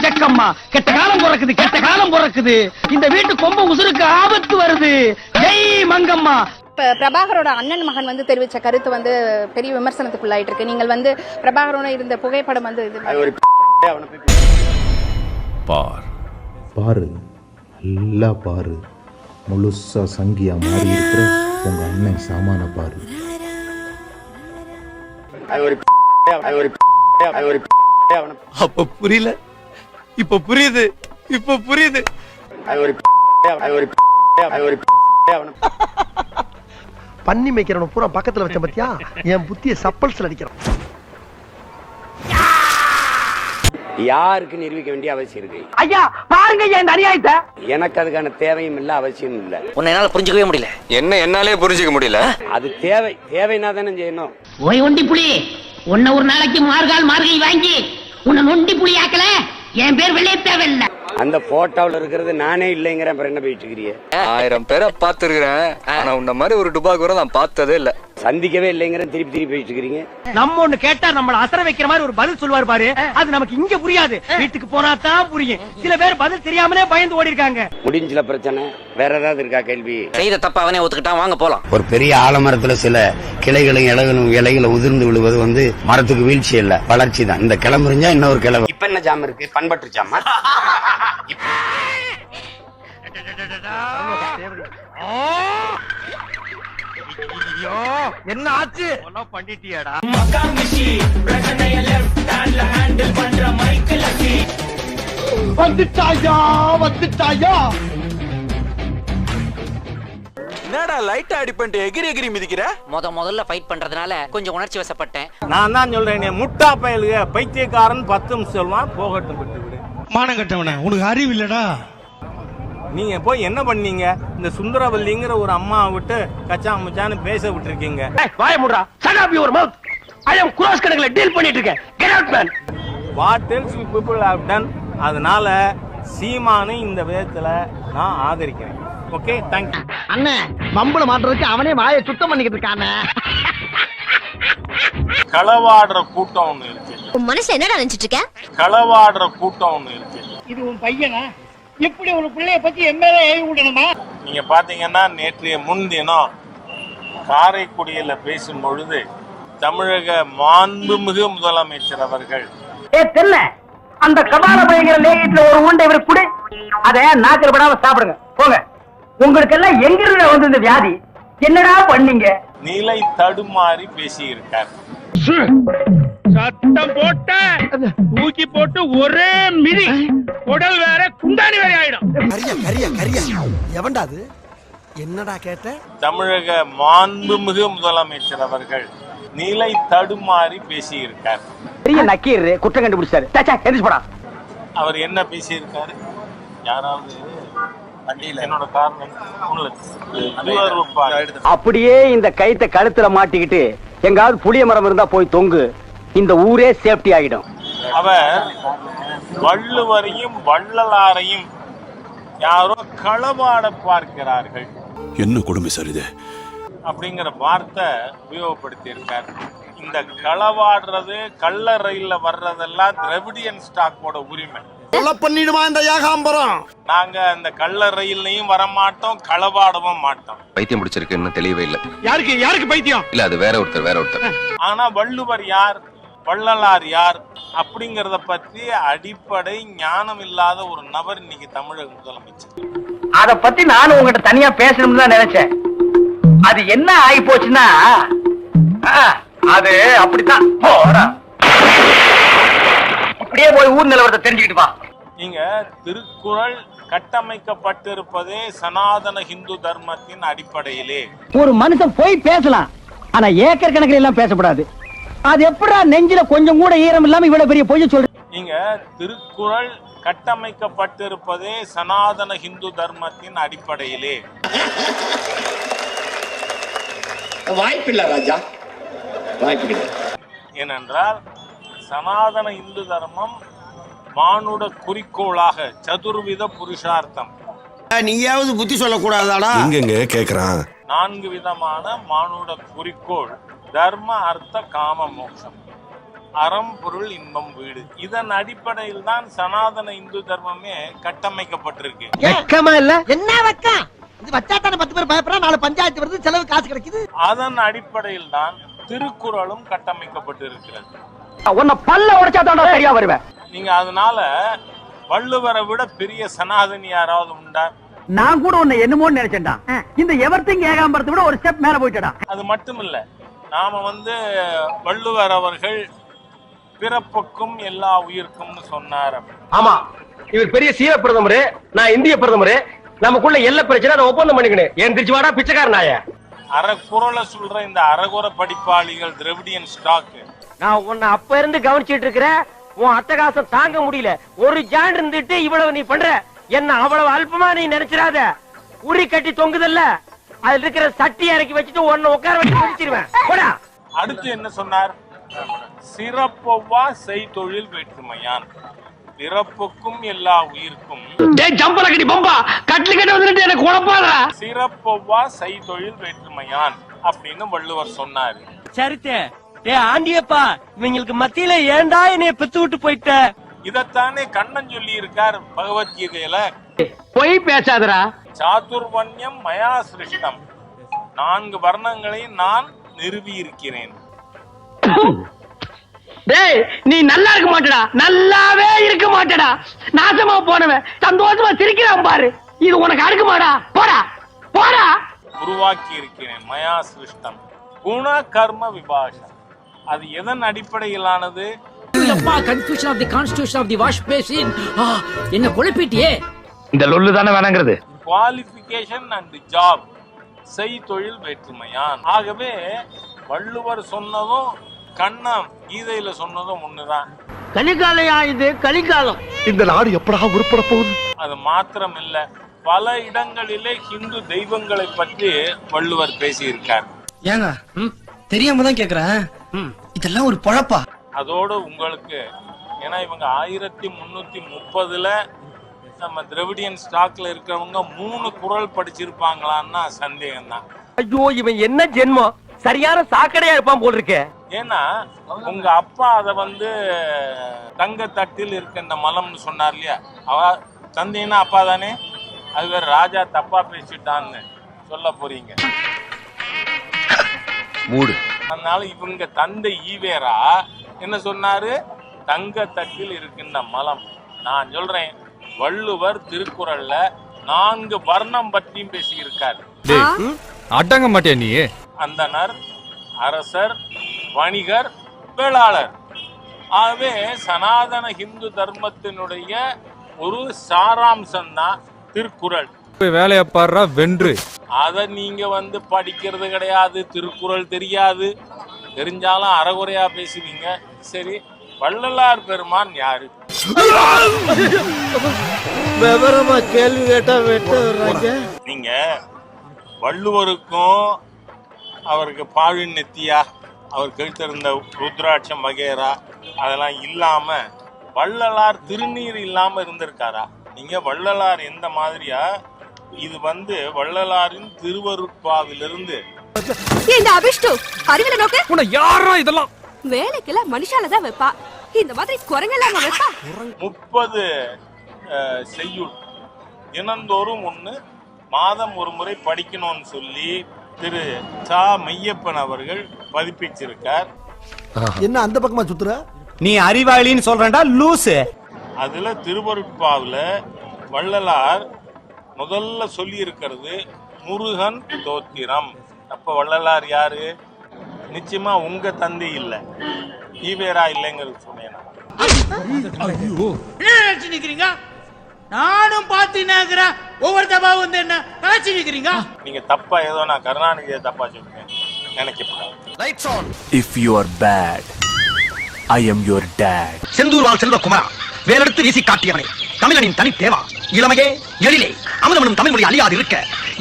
ஜக்கம்மா, கெட்ட காலம் பிறக்குது, கெட்ட காலம் பிறக்குது. இந்த வீட்டு கொம்ப உசுருக்கு ஆபத்து வருது. ஜெய் மங்கம்மா. பிரபாகரோட அண்ணன் மகன் வந்து தெரிவிச்ச கருத்து வந்து பெரிய விமர்சனத்துக்குள்ளாயிட்டு இருக்கு. நீங்கள் வந்து பிரபாகரோட இருந்த புகைப்படம் வந்து பாரு, நல்லா பாரு, முழுசா சங்கியா மாறி இருக்கிற உங்க அண்ணன் சாமான பாரு. அப்ப புரியல, இப்ப புரியுது, இப்ப புரியுது. பண்ணி மேய்க்கிறவன பூரா பக்கத்துல வச்ச பத்தியா என் புத்திய சப்பல்ஸ்ல அடிக்கிறான். யாருக்கு நிரூபிக்க வேண்டிய அவசியம் இருக்கு? ஐயா பாருங்க இந்த அநியாயத்தை. எனக்கு அதுக்கான தேவையும் இல்ல, அவசியம் இல்ல. உன்னை என்னால புரிஞ்சுக்கவே முடியல. என்ன என்னாலே புரிஞ்சுக்க முடியல. அது தேவைனா தானே செய்யணும். ஓய் ஒண்டி புலி, உன்னை ஒரு நாளைக்கு மார்கழி வாங்கி உன்னை நொண்டி புலி ஆக்கல. என் பேர் வெளியே தேவையில்லை. அந்த போட்டோவில் இருக்கிறது நானே இல்லைங்கிற அப்புறம் என்ன போயிட்டு இருக்கிறீ? 1000 பேரை பார்த்துருக்கிறேன், ஆனா உன்ன மாதிரி ஒரு டுபா கூட நான் பார்த்ததே இல்ல. சந்திக்கவே இல்லைங்கிற திருப்பி போயிட்டு இருக்கிறீங்க. நம்ம ஒண்ணு கேட்டா நம்மள அசர வைக்கிற மாதிரி ஒரு பதில் சொல்லுவாரு பாரு, அது நமக்கு இங்க புரியாது, வீட்டுக்கு போனா தான் புரியும். சில பேர் பதில் தெரியாமலே பயந்து ஓடி இருக்காங்க. முடிஞ்சல பிரச்சனை வேற ஏதாவது இருக்கா? கேள்வி செய்த தப்ப அவனே ஒத்துக்கிட்டான், வாங்க போலாம். ஒரு பெரிய ஆலமரத்துல சில கிளைகளும் இலைகளும் உதிர்ந்து விழுவது வந்து மரத்துக்கு வீழ்ச்சி இல்ல, வளர்ச்சி தான். இந்த கிளை முறிஞ்சா இன்னொரு கிளை. இப்ப என்ன ஜாம இருக்கு? பண்பட்டு ஜாமா. என்ன ஆச்சு? பண்ணிட்டியாடா? வந்துட்டாயா? என்னடா லைட்டா அடி பண்ணிட்டு எகிரி மிதிக்கிற? முதல்ல ஃபைட் பண்றதுனால கொஞ்சம் உணர்ச்சி வசப்பட்டேன். நான் தான் சொல்றேன், முட்டா பயலுக பைத்தியக்காரன் 10 சொல்வான், போகட்டும் விட்டு விடு. மானம் கட்டவன, உனக்கு அறிவு இல்லடா. நீங்க போய் என்ன பண்ணீங்க? இந்த சுந்தரவல்லிங்கிற ஒரு அம்மாவை விட்டு கச்சா முச்சான்னு பேச விட்டுருக்கீங்க. வாய மூடுடா. Shut up your mouth. I am cross கணக்குல டீல் பண்ணிட்டு இருக்கேன். Get out man. What else you people have done? அதனால சீமானை இந்த விதத்துல நான் ஆதரிக்கிறேன். Okay, thank you. அண்ணே, மம்பள மாட்டறதுக்கு அவனே வாயை சுத்தம் பண்ணிக்கிட்டு இருக்கானே. களவாடுற கூட்டம் ஒண்ணு இருக்கு. உன் மனசுல என்னடா நினைச்சிட்டு இருக்க? களவாடுற கூட்டம் ஒண்ணு இருக்கு. இது உன் பையனா? இப்படி ஒரு பிள்ளைய பத்தி எம்எல்ஏ ஏவி விடணுமா? நீங்க பாத்தீங்கன்னா நேற்றைய முன்தினம் காரைக்குடியில பேசும் பொழுது தமிழக மாண்புமிகு முதலமைச்சர் அவர்கள் தெல்ல அந்த கபால பயங்கர லேகிட்ல ஒரு உண்டை இவருக்கு கொடு, அத நாக்கில் படாம சாப்பிடுங்க போங்க. உங்களுக்கு எல்லாம் எங்கிருந்து வந்து இந்த வியாதி? என்னடா பண்ணீங்க? நிலை தடுமாறி பேசியிருக்கார். சத்தம் போட்ட தூக்கி போட்டு ஒரே மிதி, உடல் வேற குண்டானி வேற ஆயிடும். கரியா எவன்டா அது? என்னடா கேட்ட? தமிழக மாண்புமிகு முதலமைச்சர் அவர்கள் நிலை தடுமாறி பேசியிருக்கார். பெரிய நக்கீர் குற்றம் கண்டுபிடிச்சாரு. எந்திரிச்சு போடா. அவர் என்ன பேசியிருக்காரு? யாராவது என்னோட காரணம் அப்படியே இந்த கைத்தை கழுத்துல மாட்டிக்கிட்டு எங்காவது புளிய மரம் இருந்தா போய் தொங்கு, இந்த ஊரே சேஃப்டி ஆகிடும். அவர் வள்ளுவரையும் வள்ளலாரையும் யாரோ களவாட பார்க்கிறார்கள். என்ன கொடுமை சார் இது அப்படிங்கிற வார்த்தை உபயோகப்படுத்தி இருக்காரு. இந்த களவாடுறது, கள்ள ரயில்ல வர்றதெல்லாம் திராவிடியன் ஸ்டாக்கோட உரிமை. பண்ணிடுமா இந்த ஏகாம்பரம்? நாங்க அந்த கள்ள ரயில்லையும் வர மாட்டோம், களவாடவும் மாட்டோம். பைத்தியம் பிடிச்சிருக்கு, இன்னும் தெளிவே இல்ல. யாருக்கு பைத்தியம்? இல்ல, அது வேற ஒருத்தர். ஆனா வள்ளுவர் யார், வள்ளலார் யார் அப்படிங்கறத பத்தி அடிப்படை ஞானம் இல்லாத ஒரு நபர் இன்னைக்கு தமிழக முதலமைச்சர். அத பத்தி நானும் உங்ககிட்ட தனியா பேசணும்னு தான் நினைச்சேன். அது என்ன ஆகி போச்சுன்னா, அது அப்படித்தான். அப்படியே போய் ஊர் நிலவரத்தை தெரிஞ்சுக்கிட்டு வா. நீங்க திருக்குறள் கட்டமைக்கப்பட்டிருப்பதே சனாதன இந்து தர்மத்தின் அடிப்படையிலே. ஒரு மனுஷன் போய் பேசலாம், ஆனா ஏக்கர் கணக்கில் எல்லாம் பேசக்கூடாது. அது எப்படா நெஞ்சில கொஞ்சம் கூட ஈரம் இல்லாம இவ்வளவு பெரிய பொய்ய சொல்ற? நீங்க திருக்குறள் கட்டமைக்கப்பட்டிருப்பதே சனாதன இந்து தர்மத்தின் அடிப்படையிலே. வாய்ப்பில்லை ராஜா, வாய்ப்பில்லை. ஏனென்றால் சனாதன இந்து தர்மம் மானுட குறிக்கோளாக சதுர்வித புருஷார்த்தம். நீயாவது புத்தி சொல்லக்கூடாதாடா? எங்கெங்க கேக்குறான். 4 விதமான மானுட குறிக்கோள்: தர்ம, அர்த்த, காம, மோட்சம். அறம் பொருள் இன்பம் வீடு. இதன் அடிப்படையில் தான் சனாதன இந்து தர்மமே கட்டமைக்கப்பட்டிருக்கு. வெக்கமா இல்ல? என்ன வெக்கம்? இது வச்சாத்தான 10 பேர் பயப்படுறா, 4 பஞ்சாயத்து வருது, செலவு காசு கிடைக்குது. அதன் அடிப்படையில் தான் திருக்குறளும் கட்டமைக்கப்பட்டிருக்கிறது. உன்னை பல்ல உடைச்சாதான் சரியா வருவேன். நீங்க அதனால வள்ளுவரை விட பெரிய சனாதனி யாராவது உண்டா? நான் கூட உன்னை என்னமோன்னு நினைச்சேன்டா. இந்த எவர்திங் ஏகாம்பரத்தை விட ஒரு ஸ்டெப் மேல போயிட்டடா. அது மட்டும் இல்ல, நாம வள்ளுவர் அவர்கள் பிறப்புக்கும் எல்லா உயிர்க்கும்னு சொன்னார். ஆமா, இவர் பெரிய சீர பிரதமர், நான் இந்திய பிரதமர். நமக்குள்ள எல்லை பிரச்சனை ஒப்பந்தம் பண்ணிக்கணும். ஏன் திருச்சி வாடா பிச்சைக்கார நாய. அறக்குறளை சொல்ற இந்த அறகுற படிப்பாளிகள் திராவிடியன் ஸ்டாக். நான் உன்னை அப்ப இருந்து கவனிச்சிட்டு இருக்கிறேன். உன் அட்டகாசம் தாங்க முடியல. ஒரு ஜான் இருந்துட்டு இவ்வளவு நீ பண்ற. என்ன அவ்வளவு அல்பமா நீ நினைச்சிடாத. உரி கட்டி தொங்குதல்ல, அதுல இருக்கிற சட்டி இறக்கி வச்சுட்டு உன்னை உட்கார வச்சு முடிச்சிருவேன். போடா. அடுத்து என்ன சொன்னார்? சிறப்பொவ்வா செய்தொழில் வேற்றுமையான், பிறப்புக்கும் எல்லா உயிர்க்கும் சிறப்பொவ்வா செய்தொழில் வேற்றுமையான் அப்படின்னு வள்ளுவர் சொன்னாரு. சரித்தே ஆண்டியப்பா, இவங்களுக்கு மத்தியில ஏண்டா என்னைய பெத்து விட்டு போயிட்ட. இதத்தானே கண்ணன் சொல்லி இருக்கார் பகவத்கீதையில. பொய் பேசாதரா. சாதுர்வன்யம் மயா சிருஷ்டம், 4 வர்ணங்களை நான் நிறுவி இருக்கிறேன். டேய், நீ நல்லா இருக்க மாட்டடா, நல்லாவே இருக்க மாட்டடா. நாசமா போனவன் சந்தோஷமா சிரிக்கிறான் பாரு. இது உனக்கு அடுக்குமாடா? போடா போடா. உருவாக்கி இருக்கிறேன் மயா சிருஷ்டம் குண கர்ம விபாஷம். அது எதன் அடிப்படையிலானது? Confusion of the constitution of the wash basin. என்ன குழப்பிட்டியே. இந்த லொல்லு தானே வேணாங்கிறது. குவாலிஃபிகேஷன் அண்ட் ஜாப் செய்தொழில் வேற்றுமையான். ஆகவே வள்ளுவர் சொன்னதும் கண்ணம் கீதையில சொன்னதும் ஒண்ணுதான். கலிகாலையா இது? கலிகாலம். இந்த நாடு எப்படா உருப்பட போகுது? அது மாத்திரம் இல்ல, பல இடங்களிலே ஹிந்து தெய்வங்களை பற்றி வள்ளுவர் பேசியிருக்கார். ஏங்க தெரியாம தான் கேக்குறேன், இதெல்லாம் ஒரு பொழப்பா? அதோடு உங்களுக்கு, ஏன்னா இவங்க 1330ல நம்ம திராவிடியன் ஸ்டாக்ல இருக்கிறவங்க 3 குறள் படிச்சிருப்பாங்களான்னா சந்தேகம் தான். ஐயோ, இவன் என்ன ஜென்மம், சரியான சாக்கடையா இருப்பான் போல் இருக்கு. ஏன்னா உங்க அப்பா அத தங்க தட்டில் இருக்கின்ற மலம்னு சொன்னார் இல்லையா? அவ தந்தைன்னா அப்பா தானே. அது வேற ராஜா தப்பா பேசிட்டான்னு சொல்ல போறீங்க. அதனால இவங்க தந்தை ஈவேரா என்ன சொன்னாரு? தங்க தட்டில் இருக்கின்ற மலம். நான் சொல்றேன், வள்ளுவர் திருக்குறள்ல 4 வர்ணம் பற்றியும் பேசியிருக்காரு. அடங்க மாட்டே நீ. அந்தனர், அரசர், வணிகர், வேளாளர். ஆகவே சனாதன ஹிந்து தர்மத்தினுடைய ஒரு சாராம்சம் தான் திருக்குறள். வேலைய பாடுறா வென்று. அத நீங்க படிக்கிறது கிடையாது. திருக்குறள் தெரியாது. தெரிஞ்சாலும் அறகுறையா பேசுவீங்க. சரி, வள்ளலார் பெருமான் யாரு? விவரமா கேள்வி கேட்டா வெட்ட. நீங்க வள்ளுவருக்கும் அவருக்கு பாழின் நெத்தியா, அவர் கழுத்திருந்த ருத்ராட்சம் வகைரா அதெல்லாம் இல்லாம வள்ளலார் திருநீர் இல்லாம இருந்திருக்காரா? நீங்க வள்ளலார் எந்த மாதிரியா? இது வள்ளலாரின் திருவருட்பாவிலிருந்து. இந்த அபிஷ்டு அறிவில நோக்க உன்னை யாரா இதெல்லாம் வேலைக்குல மனுஷால தான் வைப்பா. இந்த மாதிரி குரங்கெல்லாம் வைப்பா. 30 செய்யுள் தினந்தோறும் ஒண்ணு, மாதம் ஒரு முறை படிக்கணும்னு சொல்லி திரு சா மெய்யப்பன் அவர்கள் பதிப்பிச்சிருக்கார். என்ன அந்த பக்கமா சுத்துற? நீ அறிவாளின்னு சொல்றேன்டா லூசு. அதுல திருவருட்பாவுல வள்ளலார் முதல்ல சொல்லி இருக்கிறது முருகன் தோத்திரம். அப்ப வள்ளலார் யாரு? நிச்சயமா உங்க தந்தை இல்ல, ஈவேரா இல்லைங்கிறது சொன்னேன். நானும் பாத்தீங்கன்னா ஒவ்வொரு தபாவும் என்ன கலாச்சி நிக்கிறீங்க. நீங்க தப்பா ஏதோ நான் கருணாநிதியை தப்பா சொல்றேன் நினைக்கப்படாது. If you are bad, I am your dad. செந்தூர்வாள் Selvakumar, வேலெடுத்து வீசி காட்டியவனே, தமிழனின் தனி தேவா, இளமையே எழிலே அமுதமனும் தமிழ் மொழி அழியாது இருக்க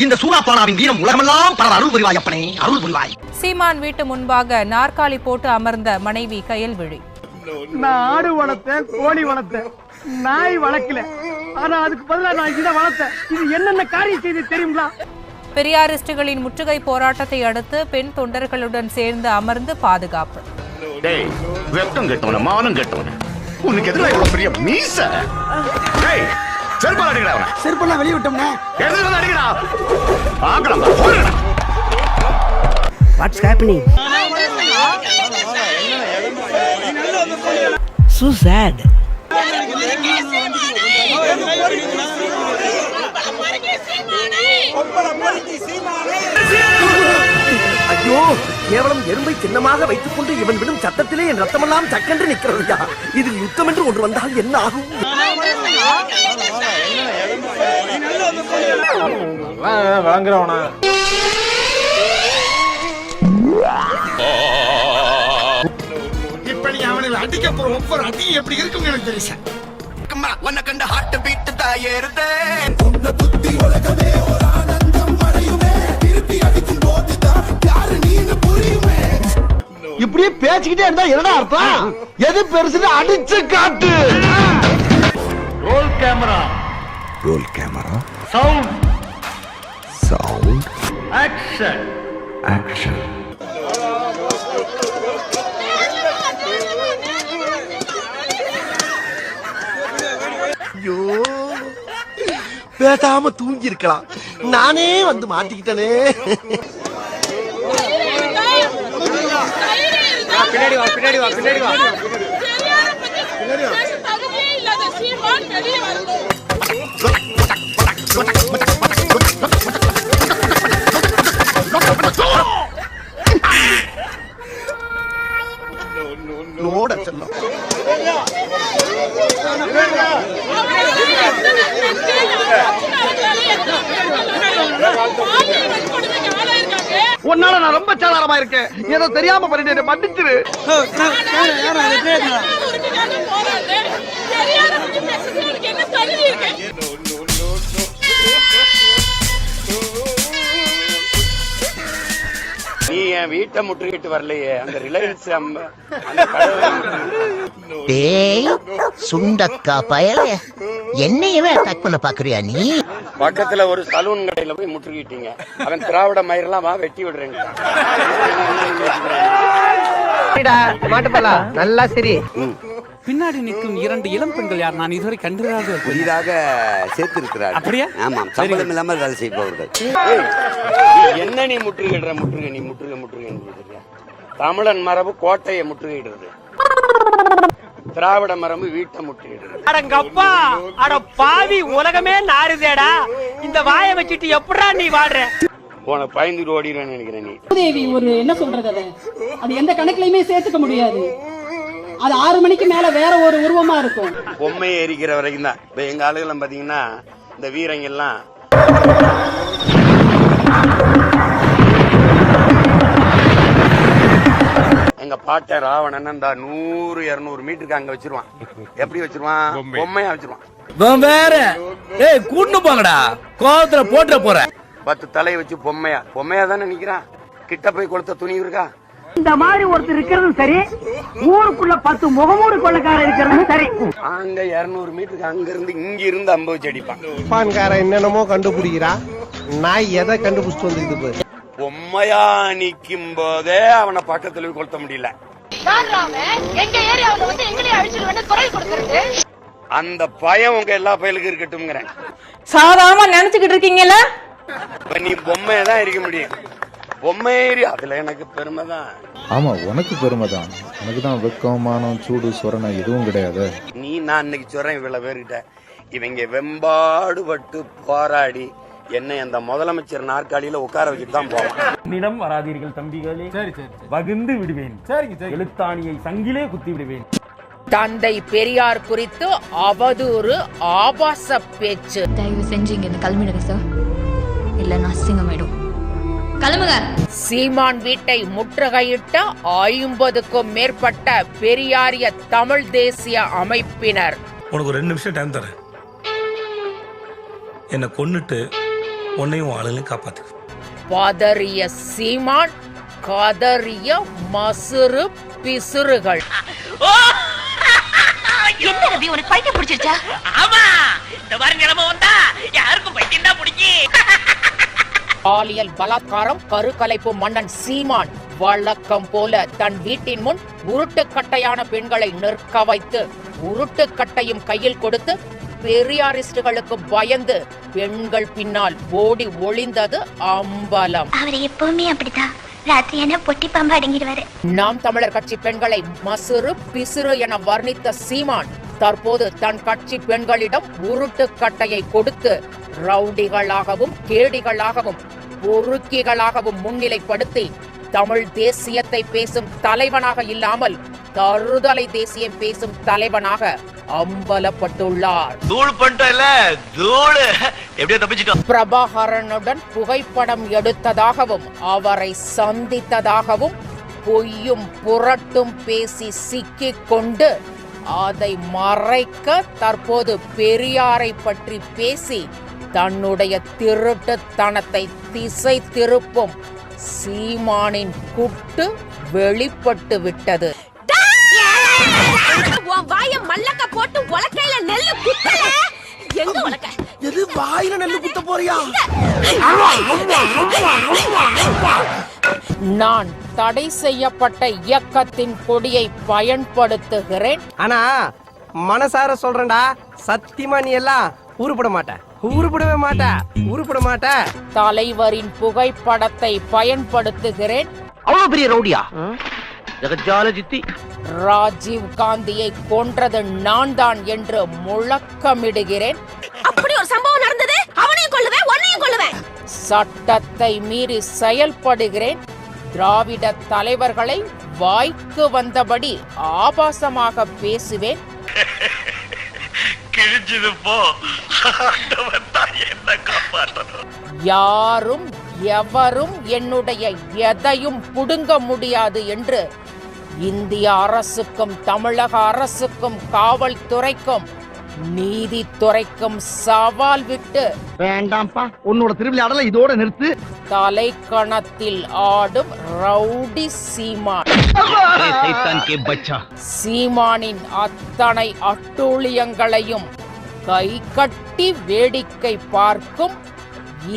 இந்த சூனாப்பானாவின் வீரம் உலகமெல்லாம் பல அருள் புரிவாய் அப்பனே, அருள் புரிவாய். சீமான் வீட்டு முன்பாக நாற்காலி போட்டு அமர்ந்த மனைவி கயல்விழி. நான் ஆடு வளர்த்தேன், கோழி வளர்த்தேன், நாய் வளர்க்கல. ஆனா அதுக்கு பதிலா நான் இதை வளர்த்தேன். இது என்னென்ன காரியம் செய்து தெரியுங்களா? பெரியாரிஸ்டுகளின் முற்றுகை போராட்டத்தை அடுத்து பெண் தொண்டர்களுடன் சேர்ந்து அமர்ந்து பாதுகாப்பு. டேய் வெக்கம் கெட்டவன மானம் கெட்டவன உனக்கு எதிராக இவ்வளவு பெரிய மீச டேய் செருப்பால அடிக்கடா அவன செருப்பெல்லாம் வெளிய விட்டோம்னா எதுல அடிக்கடா ஆகலாம் போறடா வாட்ஸ் ஹேப்பனிங் so sad ஐயோ கேவலம் எறும்பை சின்னமாக வைத்துக் கொண்டு இவன் விடும் சத்தத்திலே என் ரத்தமெல்லாம் சக்கென்று நிற்கிறதையா இதில் யுத்தம் என்று ஒன்று வந்தால் என்ன ஆகும் வழங்குறவனா இப்படி அவனை அடிக்க போற ஒவ்வொரு அடி எப்படி இருக்கும் எனக்கு தெரியும் உன்னை கண்ட ஹார்ட் பீட் தாயேறுதே உன்னை புத்தி உலகமே ஒரு ஆனந்தம் மறையுமே திருப்பி அடிக்கும் போதுதான் யாரு நீனு புரியுமே இப்படியே பேசிக்கிட்டே இருந்தா என்னடா அர்த்தம் எது பெருசுன்னு அடிச்சு காட்டு ரோல் கேமரா சவுண்ட் ஆக்ஷன் ஐயோ பேசாம தூங்கி இருக்கலாம் நானே வந்து மாட்டிக்கிட்டனே பின்னாடி வா பின்னாடி வா பின்னாடி வா நோட செல்லம் உன்னால நான் ரொம்ப சாதாரணமா இருக்கேன் ஏதோ தெரியாம பண்ணிட்டு மன்னிச்சிரு நீ என் வீட்டை முற்றுகிட்டு வரலையே அந்த ரிலையன்ஸ் டேய் சுண்டக்கா பயலே என்னையவே அட்டாக் பண்ண பாக்குறியா நீ பக்கத்துல ஒரு சலூன் கடையில போய் முற்றுகிட்டீங்க அவன் திராவிட மயிரெல்லாம் வா வெட்டி விடுறேன் மாட்டுப்பலாம் நல்லா சரி பின்னாடி நிற்கும் 2 இளம் பெண்கள் யார் நான் இதுவரை கண்டிராத புதிதாக சேர்த்திருக்கிறார் அப்படியா ஆமாம் சம்பளம் இல்லாமல் வேலை செய்பவர்கள் என்ன நீ முற்றுகிடுற நீ முற்றுகை தமிழன் மரபு கோட்டையை முற்றுகையிடுறது திராவிட மரபு வீட்டை முற்றுகையிடுறது அடங்கப்பா அட பாவி உலகமே நாறுதேடா இந்த வாயை வச்சுட்டு எப்படா நீ வாடுற போன பயந்துட்டு ஓடிடுவேன்னு நினைக்கிறேன் நீ தேவி ஒரு என்ன சொல்றது அது எந்த கணக்குலயுமே சேர்த்துக்க முடியாது அது 6 மணிக்கு மேல வேற ஒரு உருவமா இருக்கும் பொம்மையை எரிக்கிற வரைக்கும் தான் இப்ப எங்க ஆளுகளும் பாத்தீங்கன்னா இந்த வீரங்க எல்லாம் எங்க பாட்ட ராவணன் அந்த 100-200 மீட்டருக்கு அங்க வச்சிருவான் எப்படி வச்சிருவான் பொம்மையா வச்சிருவான் வேற ஏய் கூட்டு போங்கடா கோவத்துல போட்டுற போற 10 தலையை வச்சு பொம்மையா தானே நிக்கிறான் கிட்ட போய் கொளுத்த துணி இருக்கா இந்த மாதிரி ஒருத்தர் இருக்கிறதும் சரி ஊருக்குள்ள 10 முகமூடு கொள்ளக்காரர் இருக்கிறதும் சரி அங்க 200 மீட்டருக்கு அங்க இருந்து இங்க இருந்து அம்ப வச்சு அடிப்பான் பான்கார என்னென்னமோ கண்டுபிடிக்கிறா நான் எதை கண்டுபிடிச்சிட்டு வந்துருக்குது பொம்மையா நிக்கும் போதே அவனை பக்கத்துல போய் கொளுத்த முடியல அந்த பயம் உங்க எல்லா பயலுக்கும் இருக்கட்டும் சாதாரணமா நினைச்சுக்கிட்டு இருக்கீங்கல்ல இப்ப நீ பொம்மையதான் இருக்க முடியும் பொம்மையேறி அதுல எனக்கு பெருமை தான் ஆமா உனக்கு பெருமை தான் எனக்கு தான் வெக்கம் மானம் சூடு சொரணை எதுவும் கிடையாது நான் இன்னைக்கு சொல்றேன் இவ்வளவு பேர்கிட்ட இவங்க வெம்பாடுபட்டு போராடி என்னை அந்த முதலமைச்சர் நாற்காலியில உட்கார வச்சுட்டு தான் போவான் நிலம் வராதீர்கள் தம்பிகளே வகுந்து விடுவேன் எழுத்தாணியை சங்கிலே குத்தி விடுவேன் தந்தை பெரியார் குறித்து அவதூறு ஆபாச பேச்சு தயவு செஞ்சு இங்க கிளம்பிடுங்க சார் இல்ல அசிங்கமாயிடும் கிளம்புங்க சீமான் வீட்டை முற்றுகையிட்ட 50க்கும் மேற்பட்ட பெரியாரிய தமிழ் தேசிய அமைப்பினர் உனக்கு ஒரு 2 நிமிஷம் டைம் தரேன் என்ன கொன்னுட்டு உன்னையும் ஆளுங்களையும் காப்பாத்து பதறிய சீமான் கதறிய மசுறு பிசுறுகள் என்ன ரவி உனக்கு பைத்தியம் பிடிச்சிருச்சா ஆமா இந்த மாதிரி நிலைமை வந்தா யாருக்கும் பைத்தியம் தான் பிடிக்கும் பாலியல் பலாத்காரம் கருக்கலைப்பு மன்னன் சீமான் வழக்கம் போல தன் வீட்டின் முன் உருட்டுக்கட்டையான பெண்களை நிற்க வைத்து உருட்டுக்கட்டையும் கையில் கொடுத்து பெரியாரிஸ்டுகளுக்கு பயந்து பெண்கள் பின்னால் ஓடி ஒளிந்தது அம்பலம். அவர் எப்பவுமே அப்படிதான், ராத்திரியான பொட்டி பாம்பு அடங்கிடுவாரு. நாம் தமிழர் கட்சி பெண்களை மசுறு பிசுறு என வர்ணித்த சீமான் தற்போது தன் கட்சி பெண்களிடம் உருட்டுக்கட்டையை கொடுத்து ரவுடிகளாகவும் கேடிகளாகவும் பொறுக்கிகளாகவும் முன்னிலைப்படுத்தி தமிழ் தேசியத்தை பேசும் தலைவனாக இல்லாமல் தருதலை தேசியம் பேசும் தலைவனாக அம்பலப்பட்டுள்ளார். பிரபாகரனுடன் புகைப்படம் எடுத்ததாகவும் அவரை சந்தித்ததாகவும் பொய்யும் புரட்டும் பேசி சிக்கிக் கொண்டு அதை மறைக்க தற்போது பெரியாரை பற்றி பேசி தன்னுடைய திருட்டுத்தனத்தை திசை திருப்பும் சீமானின் குட்டு வெளிப்பட்டு விட்டது. நான் தடை செய்யப்பட்ட இயக்கத்தின் கொடியை பயன்படுத்துகிறேன். ஆனா மனசார சொல்றேன்டா, சத்தியமா நீ எல்லாம் உருப்பட மாட்ட. தலைவரின் புகைப்படத்தை பயன்படுத்துகிறேன். அவ்வளவு பெரிய ரவுடியா? ஜெகஜாலஜித்தி. ராஜீவ் காந்தியை கொன்றது நான் தான் என்று முழக்கமிடுகிறேன். அப்படி ஒரு சம்பவம் நடந்தது, அவனையும் கொல்லுவேன், உன்னையும் கொல்லுவேன். சட்டத்தை மீறி செயல்படுகிறேன். திராவிட தலைவர்களை வாய்க்கு வந்தபடி ஆபாசமாக பேசுவேன். யாரும் எவரும் என்னுடைய எதையும் புடுங்க முடியாது என்று இந்திய அரசுக்கும் தமிழக அரசுக்கும் காவல்துறைக்கும் நீதித்துறைக்கும் சவால் விட்டு, வேண்டாம்ப்பா, உன்னோட திருவிளையாடல இதோட நிறுத்து. தலைக்கணத்தில் ஆடும் ரவுடி சீமான். சீமானின் அத்தனை அட்டூழியங்களையும் கை கட்டி வேடிக்கை பார்க்கும்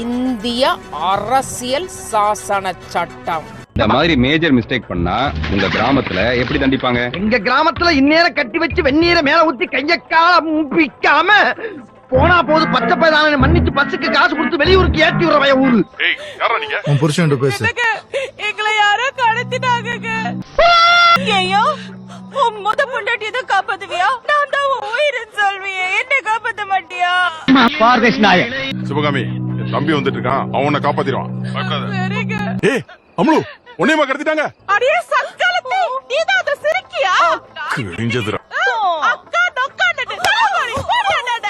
இந்திய அரசியல் சாசன சட்டம். இந்த மாதிரி மேஜர் மிஸ்டேக் பண்ணா உங்க கிராமத்துல எப்படி தண்டிப்பாங்க? எங்க கிராமத்துல இந்நேரம் கட்டி வச்சு வெந்நீரை மேல ஊத்தி கையக்கால முப்பிக்காம போனா போது பச்சை பைதான மன்னிச்சு பஸ்ஸுக்கு காசு கொடுத்து வெளியூருக்கு ஏற்றி விடுற ஊரு. உன் புருஷன் பேசு. எங்களை யாரோ கடத்திட்டாங்க. ஐயோ, உன் முத பொண்டாட்டி தான் காப்பாத்துவியா? நான் தான் உன் உயிரின் சொல்வியே, என்ன காப்பாத்த மாட்டியா? சிவகாமி, தம்பி வந்துட்டு இருக்கான், அவனை காப்பாத்திடுவான். ஏய் அம்லு, உன்னையமா கடத்திட்டாங்க? அடே சங்கலத்தை, நீதான் அத சிரிக்கியா? கிழிஞ்சதுடா. அக்கா நொக்கானது சாவரி போடானட.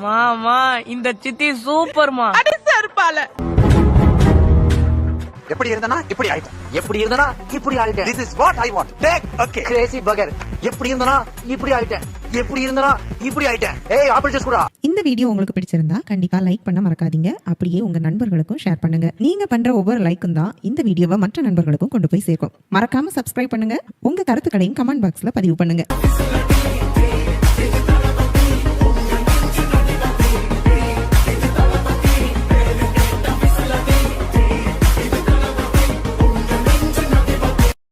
மாமா, இந்த சித்தி சூப்பர்மா. அடி சர்பால. எப்படி இருந்தனா இப்படி ஆயிட்டேன், எப்படி இருந்தனா இப்படி ஆயிட்டேன். This is what I want. Take okay. Crazy burger. எப்படி இருந்தனா இப்படி ஆயிட்டேன், எப்படி இருந்தனா இப்படி ஆயிட்டேன். ஏய் ஆப்பிள் ஜூஸ் குடா. இந்த வீடியோ உங்களுக்கு பிடிச்சிருந்தா கண்டிப்பா லைக் பண்ண மறக்காதீங்க. அப்படியே உங்க நண்பர்களுக்கும் ஷேர் பண்ணுங்க. நீங்க பண்ற ஒவ்வொரு லைக்கும் தான் இந்த வீடியோவை மற்ற நண்பர்களுக்கும் கொண்டு போய் சேர்க்கும். மறக்காம சப்ஸ்கிரைப் பண்ணுங்க. உங்க கருத்துக்களையும் கமெண்ட் பாக்ஸ்ல பதிவு பண்ணுங்க.